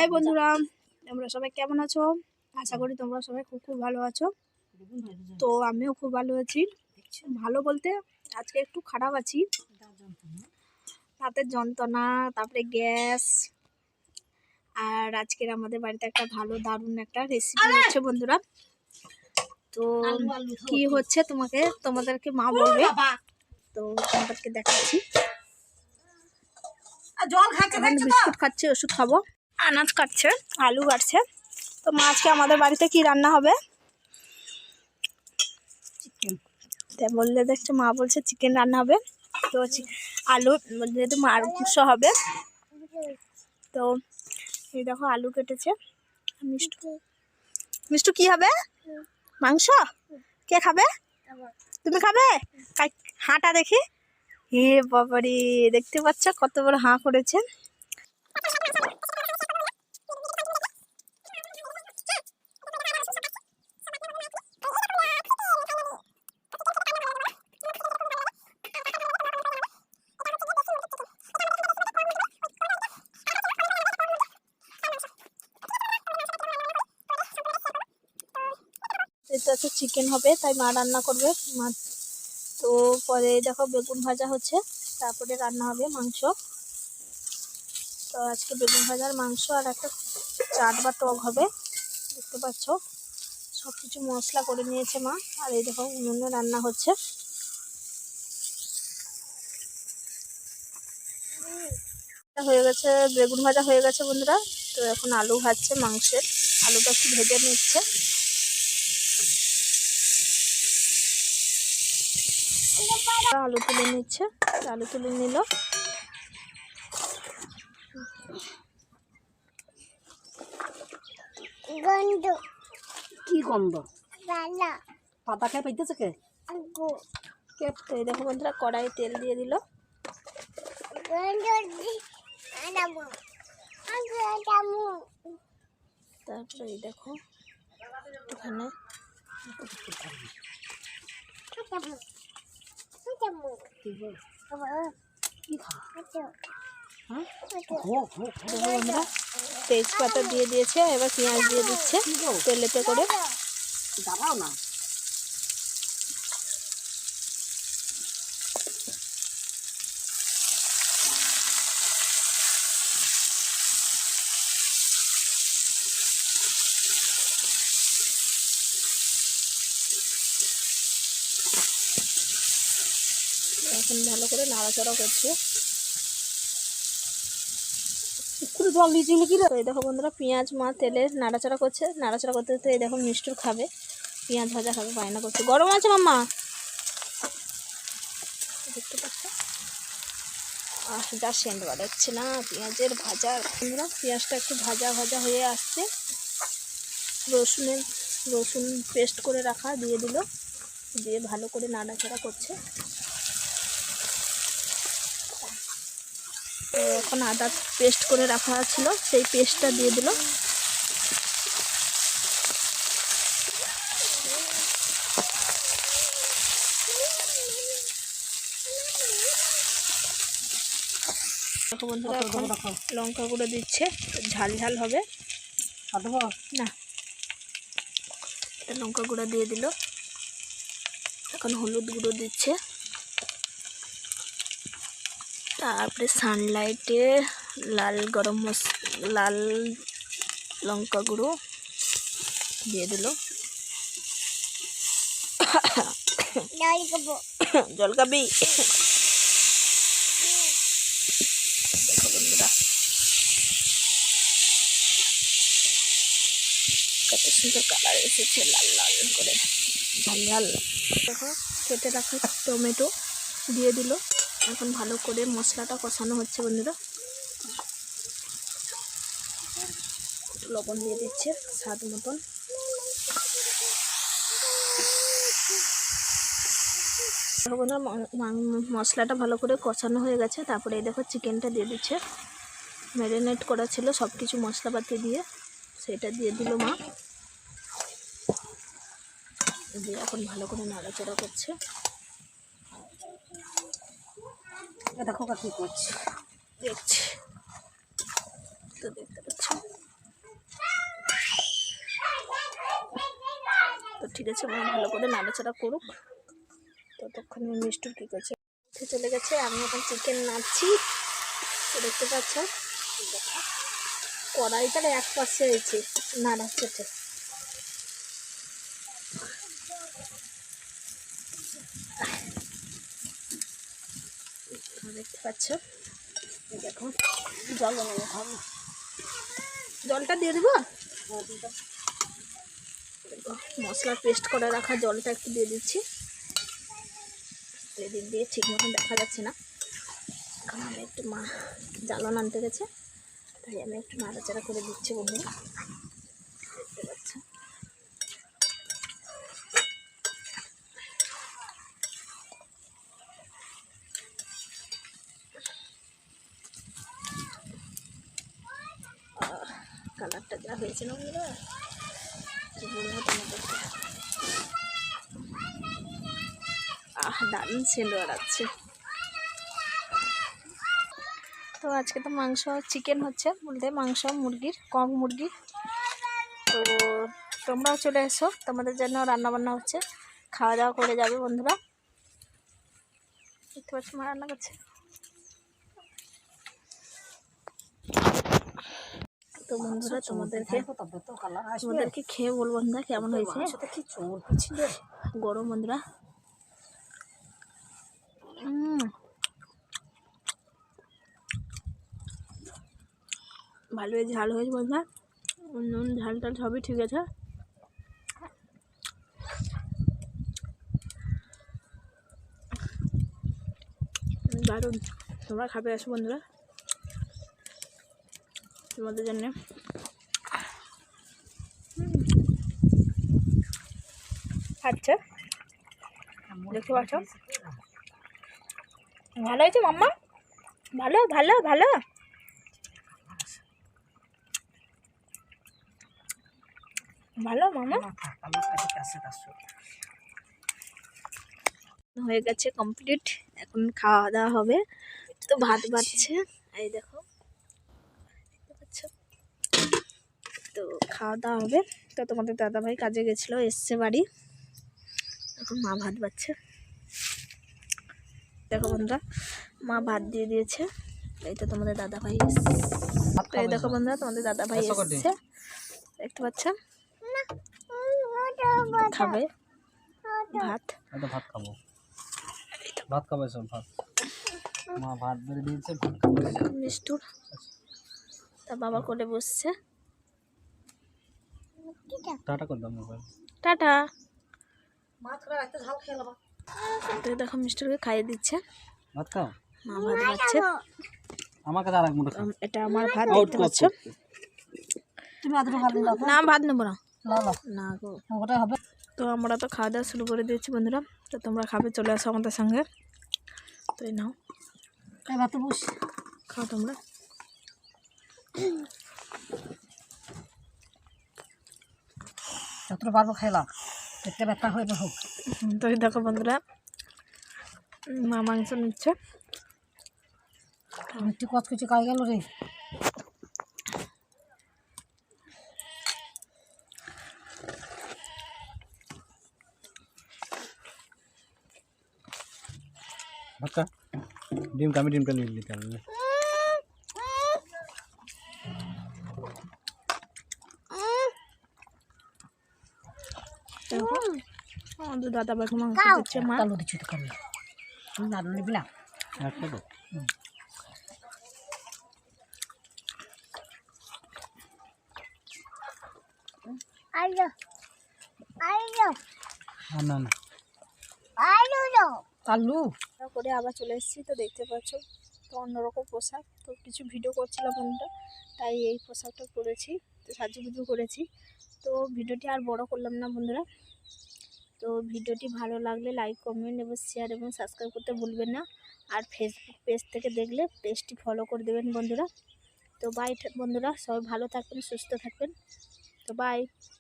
High বন্ধুরা, তোমরা সবাই কেমন আছো? আশা করি তোমরা সবাই খুব খুব ভালো আছো। তো আমিও খুব ভালো আছি। ভালো বলতে আজকে একটু খারাপ আছি, দাঁতের যন্ত্রণা, তারপরে গ্যাস। আর আজকের আমাদের বাড়িতে একটা ভালো দারুণ একটা রেসিপি হচ্ছে বন্ধুরা। তো কি হচ্ছে তোমাদেরকে মা বলবে, তো তোমাদেরকে দেখাচ্ছি। বিস্কুট খাচ্ছে, ওষুধ খাবো, আনাজ কাটছে, আলু কাটছে। তো মা আজকে আমাদের বাড়িতে কি রান্না হবে বললে দেখছো, মা বলছে চিকেন রান্না হবে। তো আলু যেহেতু মাংস হবে, তো এই দেখো আলু কেটেছে। মিষ্টু কি হবে? মাংস। কে খাবে? তুমি খাবে? হাঁটা দেখি। হে বাবারে, দেখতে পাচ্ছ কত বড় হাঁ করেছে। এটা হচ্ছে চিকেন হবে, তাই মা রান্না করবে। মা তো পরে দেখো বেগুন ভাজা হচ্ছে, তারপরে রান্না হবে মাংস। তো আজকে বেগুন ভাজার মাংস আর একটা চাট বা টক হবে। দেখতে পাচ্ছ সব কিছু মশলা করে নিয়েছে মা। আর এই দেখো উনুনে রান্না হচ্ছে। হয়ে গেছে, বেগুন ভাজা হয়ে গেছে বন্ধুরা। তো এখন আলু ভাজছে, মাংসের আলুটা একটু ভেজে নিচ্ছে। আলু তুলে নিচ্ছে, আলু তুলে নিল। কি গন্ধ? পাতা খাই পাইতেছে কে? এই দেখো বন্ধুরা, কড়াই তেল দিয়ে দিল। তারপরে এই দেখো এখানে তেজপাতা দিয়ে দিয়েছে, এবার পেঁয়াজ দিয়ে দিচ্ছে তেলেতে করে। দাঁড়াও না, এখন ভালো করে নাড়াচাড়া করছে। জল দিয়েছি নাকি রে? এই দেখো বন্ধুরা, পেঁয়াজ মা তেলে নাড়াচাড়া করছে। নাড়াচাড়া করতে করতে এই দেখো মিষ্টুর খাবে, পেঁয়াজ ভাজা খাবে, বায়না করছে। গরম আছে মাম্মা, দেখতে পাচ্ছ যা সেন্ট বাড়াচ্ছে না পেঁয়াজের ভাজা। বন্ধুরা পেঁয়াজটা একটু ভাজা ভাজা হয়ে আসছে, রসুন পেস্ট করে রাখা দিয়ে দিল, দিয়ে ভালো করে নাড়াচাড়া করছে। এখন আদা পেস্ট করে রাখা ছিল, সেই পেস্টটা দিয়ে দিল। দেখো বন্ধুরা, এখন লঙ্কা গুঁড়ো দিচ্ছে, ঝাল ঝাল হবে না। লঙ্কা গুঁড়ো দিয়ে দিল। এখন হলুদ গুঁড়ো দিচ্ছে, তারপরে সানলাইটে লাল লঙ্কা গুঁড়ো দিয়ে দিল। জল খাবি? বন্ধুরা কত সুন্দর কালার এসেছে, লাল লাল করে ঝাল ঝাল। দেখো কেটে রাখা টমেটো দিয়ে দিল। এখন ভালো করে মশলাটা কষানো হচ্ছে বন্ধুরা। লবণ দিয়ে দিচ্ছে স্বাদ মতন। মশলাটা ভালো করে কষানো হয়ে গেছে। তারপরে এই দেখো চিকেনটা দিয়ে দিচ্ছে, ম্যারিনেট করা ছিল সব কিছু মশলাপাতি দিয়ে, সেটা দিয়ে দিল মা। দিয়ে এখন ভালো করে নাড়াচাড়া করছে। দেখো কি করছি, দেখছি তো, দেখতে পাচ্ছ ঠিক আছে, মা ভালো করে নাড়াচাড়া করুক। ততক্ষণে মিষ্টুর কী করছে, উঠে চলে গেছে। আমি এখন চিকেন নাড়ছি, তো দেখতে পাচ্ছ কড়াইটার এক পাশে হয়েছে নাড়াচ্ছে। দেখতে পাচ্ছ, দেখো জল বানাবো, খাবো, জলটা দিয়ে দেবো। মশলা পেস্ট করে রাখা জলটা একটু দিয়ে দিচ্ছি। এদিক দিয়ে ঠিক মতন দেখা যাচ্ছে না, এখন আমি একটু জ্বালান আনতে গেছে, তাই আমি একটু নাড়াচাড়া করে দিচ্ছি বন্ধুরা। দেখতে পাচ্ছ কালারটা যা হয়েছে না বন্ধুরা, কি বলবো তোমাদেরকে। দারুণ সেন্ট বাড়াচ্ছে। তো আজকে তো মাংস চিকেন হচ্ছে, বলতে মাংস মুরগির, কক মুরগির। তো তোমরাও চলে এসো, তোমাদের জন্য রান্নাবান্না হচ্ছে, খাওয়া দাওয়া করে যাবে বন্ধুরা। দেখতে পাচ্ছি মা রান্না করছে। তো বন্ধুরা তোমাদেরকে খেয়ে বলবো বন্ধুরা কেমন হয়েছে। গরম বন্ধুরা, ভালো হয়েছে, ঝাল হয়েছে বন্ধুরা, নুন ঝাল টাল সবই ঠিক আছে। দারুণ, তোমরা খাবে আসো বন্ধুরা, তোমাদের জন্য। আচ্ছা দেখতে পাচ্ছ ভালো হয়েছে মাম্মা, ভালো ভালো ভালো ভালো মামা। হয়ে গেছে কমপ্লিট, এখন খাওয়া দাওয়া হবে। তো ভাত বাড়ছে, এই দেখো দেখতে পাচ্ছ। তো খাওয়া দাওয়া হবে। তো তোমাদের দাদাভাই কাজে গেছিলো, এসছে বাড়ি, এখন মা ভাত বাড়ছে। দেখো বন্ধুরা, মা ভাত দিয়ে দিয়েছে। এই তো তোমাদের দাদাভাই এসছে, এই দেখো বন্ধুরা তোমাদের দাদাভাই এসছে, দেখতে পাচ্ছেন খাবে ভাত। ভাত খাবো, ভাত খাবে সব, ভাত মা ভাত বেড়ে দিয়েছে। মিষ্টুর তার বাবা কোলে বসছে, টাটা করে দাও মোবাইল, টাটা। তো দেখো মিষ্টুরকে খাইয়ে দিচ্ছে, ভাত খাও, মা ভাত খাচ্ছে। আমাকে আর এক মুঠো খাও। এটা আমার ভাত, দেখতে পাচ্ছ। না ভাত নেবো না, না গো ওটা হবে। তো আমরা তো খাওয়া দাওয়া শুরু করে দিয়েছি বন্ধুরা। তো তোমরা খাবে, চলে আসো আমাদের সঙ্গে। তো এই নাও খাও তোমরা। যতটা পারবো খাইলাম, পেটটা ব্যথা হয়ে হোক। তো এই দেখো বন্ধুরা, মা মাংস নিচ্ছে, একটু কচকুচি খাই গেল রে। ভাত ডিমটা, আমি ডিমটা নিয়ে নিতে হবে। আমাদের দাদা ভাইকে মাংস দিচ্ছে মা। কালো দিচ্ছি তো কালো, না নিবি না একটা তো না না কালু করে আবার চলে এসেছি। তো দেখতে পাচ্ছ, তো অন্যরকম পোশাক, তো কিছু ভিডিও করছিলাম বন্ধুরা, তাই এই পোশাকটা পরেছি, তো সাজুগুজু করেছি। তো ভিডিওটি আর বড় করলাম না বন্ধুরা। তো ভিডিওটি ভালো লাগলে লাইক, কমেন্ট এবং শেয়ার এবং সাবস্ক্রাইব করতে ভুলবেন না। আর ফেসবুক পেজ থেকে দেখলে পেজটি ফলো করে দেবেন বন্ধুরা। তো বাই বন্ধুরা, সবাই ভালো থাকবেন, সুস্থ থাকবেন। তো বাই।